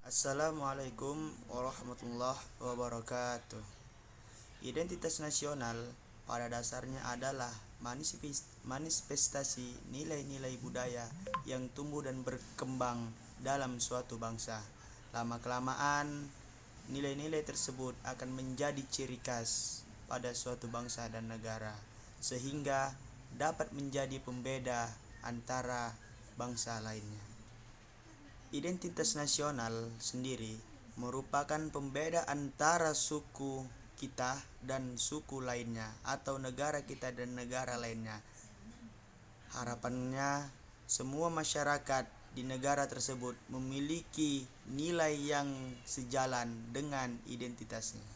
Assalamualaikum warahmatullahi wabarakatuh. Identitas nasional pada dasarnya adalah manifestasi nilai-nilai budaya yang tumbuh dan berkembang dalam suatu bangsa. Lama-kelamaan, nilai-nilai tersebut akan menjadi ciri khas pada suatu bangsa dan negara, sehingga dapat menjadi pembeda antara bangsa lainnya. Identitas nasional sendiri merupakan pembeda antara suku kita dan suku lainnya atau negara kita dan negara lainnya. Harapannya semua masyarakat di negara tersebut memiliki nilai yang sejalan dengan identitasnya.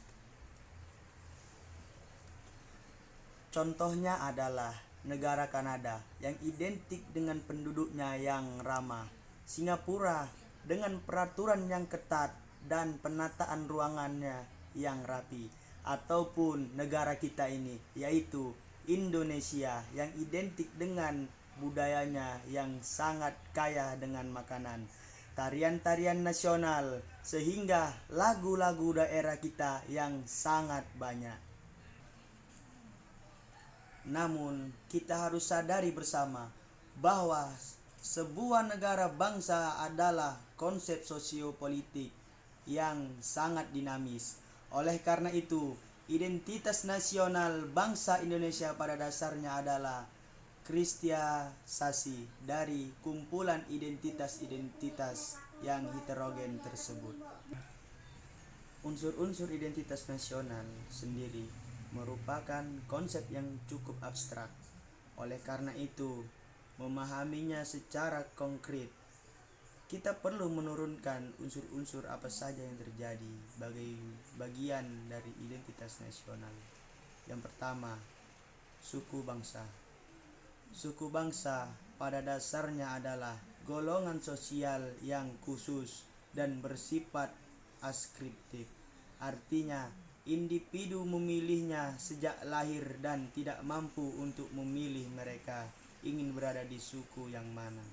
Contohnya adalah negara Kanada yang identik dengan penduduknya yang ramah, Singapura dengan peraturan yang ketat dan penataan ruangannya yang rapi, ataupun negara kita ini yaitu Indonesia yang identik dengan budayanya yang sangat kaya dengan makanan, tarian-tarian nasional, sehingga lagu-lagu daerah kita yang sangat banyak. Namun, kita harus sadari bersama bahwa sebuah negara bangsa adalah konsep sosiopolitik yang sangat dinamis. Oleh karena itu, identitas nasional bangsa Indonesia pada dasarnya adalah kristianisasi dari kumpulan identitas-identitas yang heterogen tersebut. Unsur-unsur identitas nasional sendiri merupakan konsep yang cukup abstrak. Oleh karena itu, memahaminya secara konkret, kita perlu menurunkan unsur-unsur apa saja yang terjadi sebagai bagian dari identitas nasional. Yang pertama, suku bangsa. Suku bangsa pada dasarnya adalah golongan sosial yang khusus dan bersifat askriptif. Artinya, individu memilihnya sejak lahir dan tidak mampu untuk memilih mereka ingin berada di suku yang mana.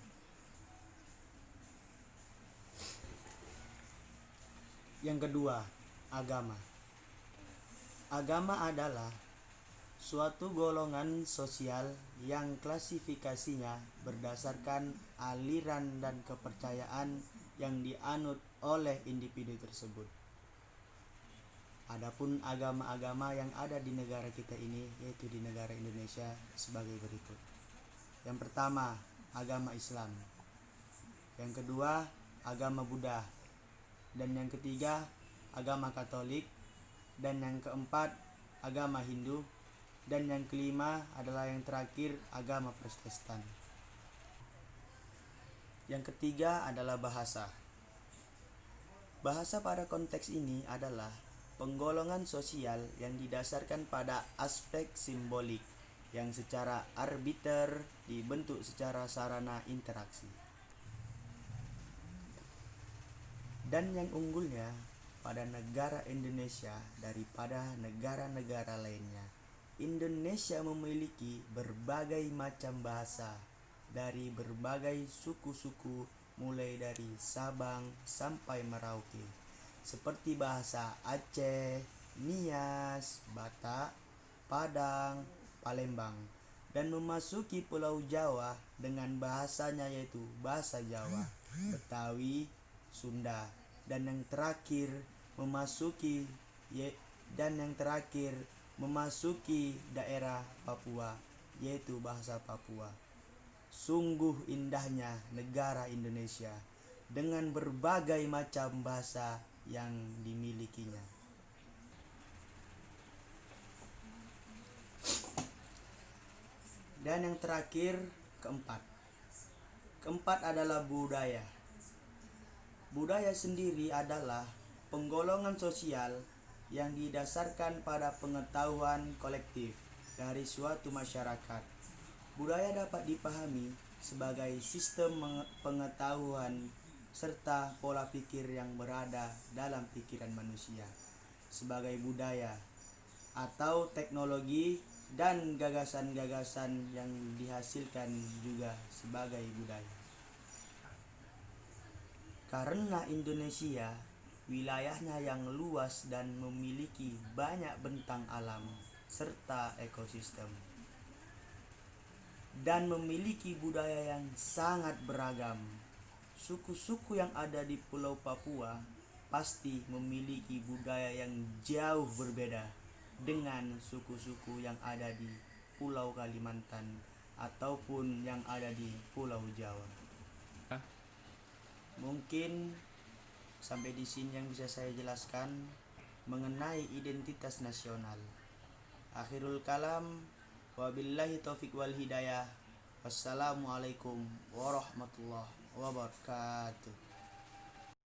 Yang kedua, agama. Agama adalah suatu golongan sosial yang klasifikasinya berdasarkan aliran dan kepercayaan yang dianut oleh individu tersebut. Adapun agama-agama yang ada di negara kita ini, yaitu di negara Indonesia, sebagai berikut. Yang pertama, agama Islam. Yang kedua, agama Buddha. Dan yang ketiga, agama Katolik. Dan yang keempat, agama Hindu. Dan yang kelima adalah yang terakhir, agama Protestan. Yang ketiga adalah bahasa. Bahasa pada konteks ini adalah penggolongan sosial yang didasarkan pada aspek simbolik yang secara arbiter dibentuk secara sarana interaksi. Dan yang unggulnya pada negara Indonesia daripada negara-negara lainnya, Indonesia memiliki berbagai macam bahasa dari berbagai suku-suku mulai dari Sabang sampai Merauke, seperti bahasa Aceh, Nias, Batak, Padang, Palembang, dan memasuki Pulau Jawa dengan bahasanya yaitu bahasa Jawa, Betawi, Sunda, dan yang terakhir memasuki daerah Papua yaitu bahasa Papua. Sungguh indahnya negara Indonesia dengan berbagai macam bahasa yang dimilikinya. Dan yang terakhir, keempat adalah budaya. Budaya sendiri adalah penggolongan sosial yang didasarkan pada pengetahuan kolektif dari suatu masyarakat. Budaya dapat dipahami sebagai sistem pengetahuan serta pola pikir yang berada dalam pikiran manusia sebagai budaya atau teknologi dan gagasan-gagasan yang dihasilkan juga sebagai budaya. Karena Indonesia wilayahnya yang luas dan memiliki banyak bentang alam serta ekosistem, dan memiliki budaya yang sangat beragam. Suku-suku yang ada di Pulau Papua pasti memiliki budaya yang jauh berbeda dengan suku-suku yang ada di Pulau Kalimantan ataupun yang ada di Pulau Jawa. Mungkin sampai di sini yang bisa saya jelaskan mengenai identitas nasional. Akhirul kalam, wabillahi taufik wal hidayah. Wassalamualaikum warahmatullahi wabarakatuh.